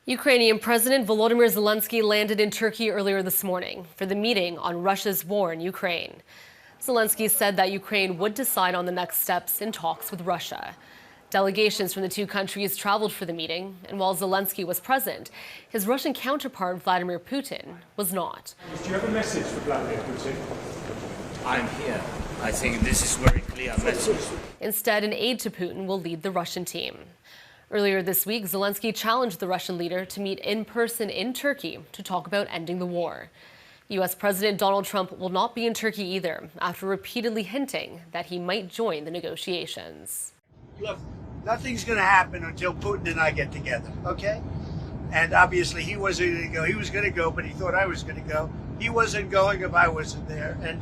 Ukrainian President Volodymyr Zelenskyy landed in Turkey earlier this morning for the meeting on Russia's war in Ukraine. Zelenskyy said that Ukraine would decide on the next steps in talks with Russia. Delegations from the two countries traveled for the meeting, and while Zelenskyy was present, his Russian counterpart Vladimir Putin was not. Do you have a message for Vladimir Putin? I'm here. I think this is very clear message. Instead, an aide to Putin will lead the Russian team. Earlier this week, Zelenskyy challenged the Russian leader to meet in person in Turkey to talk about ending the war. U.S. President Donald Trump will not be in Turkey either, after repeatedly hinting that he might join the negotiations. Look, nothing's going to happen until Putin and I get together, okay? And obviously he wasn't going to go. He was going to go, but he thought I was going to go. He wasn't going if I wasn't there. And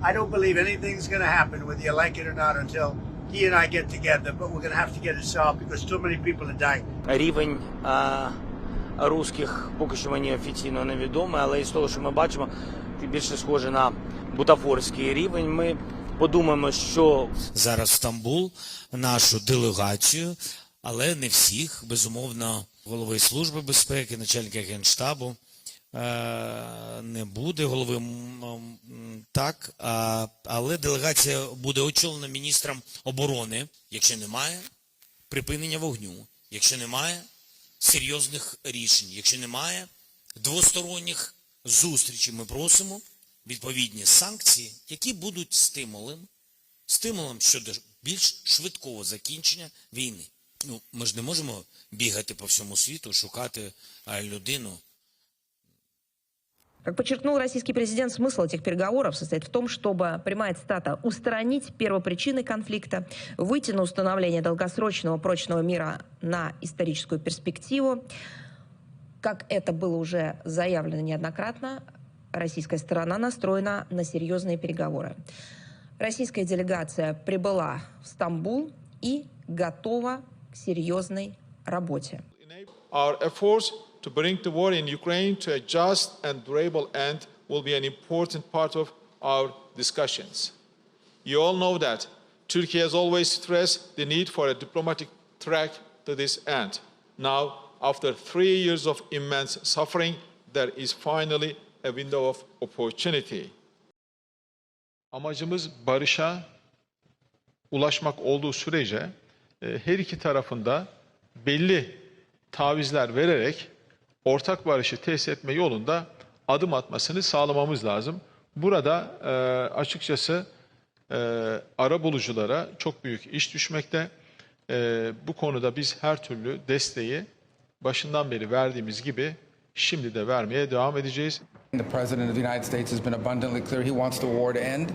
I don't believe anything's going to happen, whether you like it or not, until he and I get together. But we're going to have to get it solved because too many people are dying. Рівень русських поки що мені офіційно невідомий, але із того, що ми бачимо, більше схоже на бутафорський рівень. Ми подумаємо, що зараз Стамбул, нашу делегацію, але не всіх, безумовно, голови Служби безпеки, начальника Генштабу не буде, голови так, але делегація буде очолена міністром оборони, якщо немає припинення вогню, якщо немає серйозних рішень, якщо немає двосторонніх зустрічей. Ми просимо відповідні санкції, які будуть стимулом щодо більш швидкого закінчення війни. Ну, ми ж не можемо бігати по всьому світу, шукати людину. Как подчеркнул российский президент, смысл этих переговоров состоит в том, чтобы прямая цитата «устранить первопричины конфликта», выйти на установление долгосрочного прочного мира на историческую перспективу. Как это было уже заявлено неоднократно, российская сторона настроена на серьезные переговоры. Российская делегация прибыла в Стамбул и готова к серьезной работе. To bring the war in Ukraine to a just and durable end will be an important part of our discussions. You all know that Turkey has always stressed the need for a diplomatic track to this end. Now, after 3 years of immense suffering, there is finally a window of opportunity. Amacımız barışa ulaşmak olduğu sürece her iki tarafında belli tavizler vererek ortak barışı tesis etme yolunda adım atmasını sağlamamız lazım. Burada açıkçası arabuluculara çok büyük iş düşmekte. Bu konuda biz her türlü desteği başından beri verdiğimiz gibi şimdi de vermeye devam edeceğiz. The President of the United States has been abundantly clear he wants the war to end.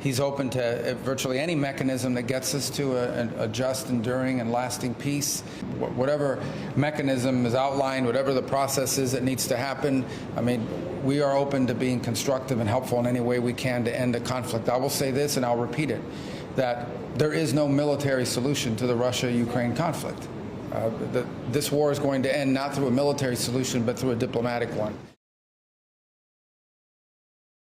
He's open to virtually any mechanism that gets us to a just, enduring, and lasting peace. Whatever mechanism is outlined, whatever the process is that needs to happen, I mean, we are open to being constructive and helpful in any way we can to end a conflict. I will say this, and I'll repeat it, that there is no military solution to the Russia-Ukraine conflict. This war is going to end not through a military solution, but through a diplomatic one.